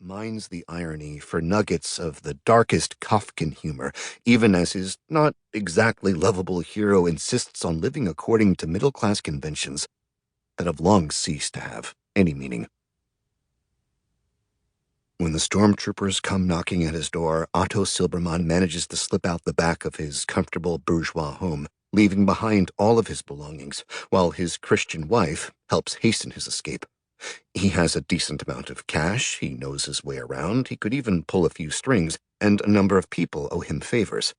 mines the irony for nuggets of the darkest Kafkan humor, even as his not exactly lovable hero insists on living according to middle-class conventions that have long ceased to have any meaning. When the stormtroopers come knocking at his door, Otto Silberman manages to slip out the back of his comfortable bourgeois home, leaving behind all of his belongings, while his Christian wife helps hasten his escape. He has a decent amount of cash, he knows his way around, he could even pull a few strings, and a number of people owe him favors.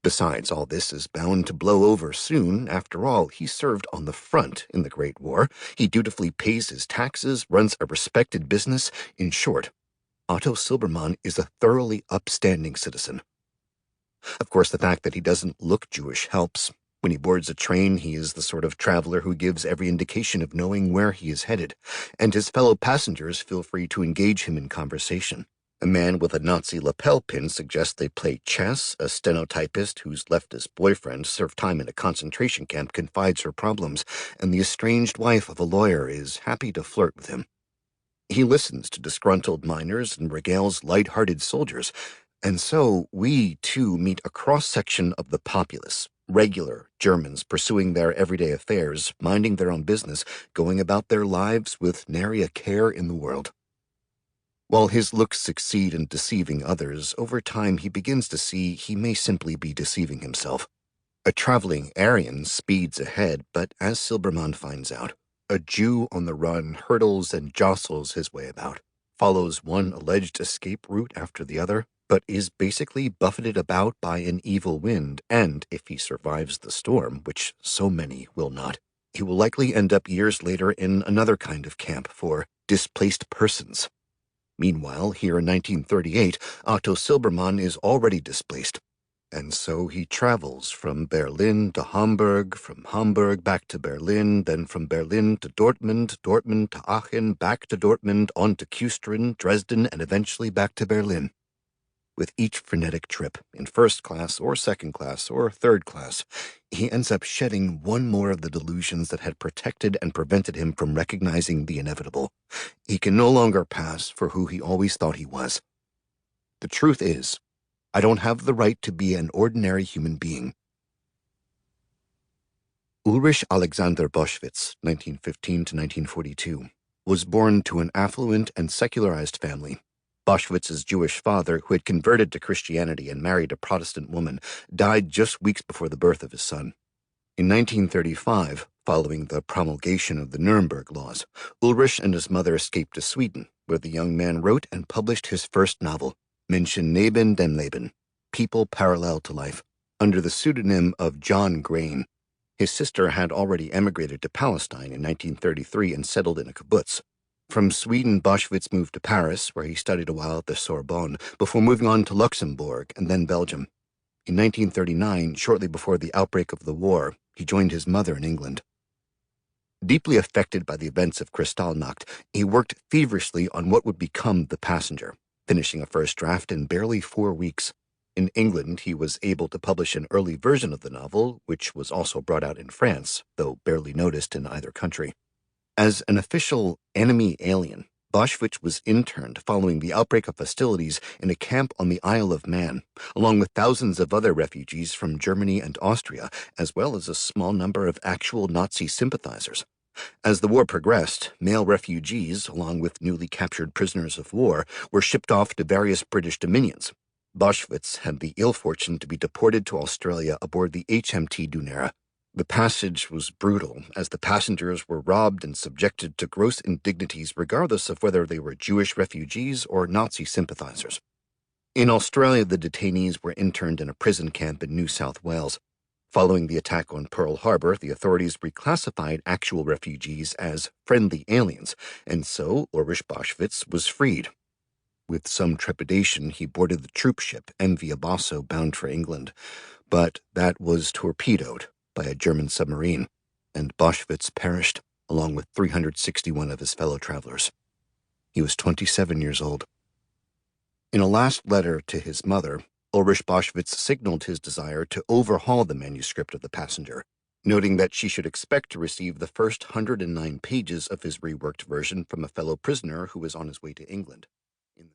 Besides, all this is bound to blow over soon. After all, he served on the front in the Great War. He dutifully pays his taxes, runs a respected business. In short, Otto Silberman is a thoroughly upstanding citizen. Of course, the fact that he doesn't look Jewish helps. When he boards a train, he is the sort of traveler who gives every indication of knowing where he is headed, and his fellow passengers feel free to engage him in conversation. A man with a Nazi lapel pin suggests they play chess. A stenotypist whose leftist boyfriend served time in a concentration camp confides her problems, and the estranged wife of a lawyer is happy to flirt with him. He listens to disgruntled miners and regales light-hearted soldiers, and so we, too, meet a cross-section of the populace, regular Germans pursuing their everyday affairs, minding their own business, going about their lives with nary a care in the world. While his looks succeed in deceiving others, over time he begins to see he may simply be deceiving himself. A traveling Aryan speeds ahead, but as Silberman finds out, a Jew on the run hurdles and jostles his way about, follows one alleged escape route after the other, but is basically buffeted about by an evil wind, and if he survives the storm, which so many will not, he will likely end up years later in another kind of camp for displaced persons. Meanwhile, here in 1938, Otto Silberman is already displaced, and so he travels from Berlin to Hamburg, from Hamburg back to Berlin, then from Berlin to Dortmund, Dortmund to Aachen, back to Dortmund, on to Küstrin, Dresden, and eventually back to Berlin. With each frenetic trip, in first class or second class or third class, he ends up shedding one more of the delusions that had protected and prevented him from recognizing the inevitable. He can no longer pass for who he always thought he was. The truth is, I don't have the right to be an ordinary human being. Ulrich Alexander Boschwitz, 1915 to 1942, was born to an affluent and secularized family. Boschwitz's Jewish father, who had converted to Christianity and married a Protestant woman, died just weeks before the birth of his son. In 1935, following the promulgation of the Nuremberg laws, Ulrich and his mother escaped to Sweden, where the young man wrote and published his first novel, Menschen neben dem Leben, People Parallel to Life, under the pseudonym of John Grain. His sister had already emigrated to Palestine in 1933 and settled in a kibbutz. From Sweden, Boschwitz moved to Paris, where he studied a while at the Sorbonne, before moving on to Luxembourg and then Belgium. In 1939, shortly before the outbreak of the war, he joined his mother in England. Deeply affected by the events of Kristallnacht, he worked feverishly on what would become The Passenger, finishing a first draft in barely 4 weeks. In England, he was able to publish an early version of the novel, which was also brought out in France, though barely noticed in either country. As an official enemy alien, Boschwitz was interned following the outbreak of hostilities in a camp on the Isle of Man, along with thousands of other refugees from Germany and Austria, as well as a small number of actual Nazi sympathizers. As the war progressed, male refugees, along with newly captured prisoners of war, were shipped off to various British dominions. Boschwitz had the ill fortune to be deported to Australia aboard the HMT Dunera. The passage was brutal, as the passengers were robbed and subjected to gross indignities regardless of whether they were Jewish refugees or Nazi sympathizers. In Australia, the detainees were interned in a prison camp in New South Wales. Following the attack on Pearl Harbor, the authorities reclassified actual refugees as friendly aliens, and so Ulrich Boschwitz was freed. With some trepidation, he boarded the troop ship MV Abasso bound for England, but that was torpedoed by a German submarine, and Boschwitz perished, along with 361 of his fellow travelers. He was 27 years old. In a last letter to his mother, Ulrich Boschwitz signaled his desire to overhaul the manuscript of The Passenger, noting that she should expect to receive the first 109 pages of his reworked version from a fellow prisoner who was on his way to England.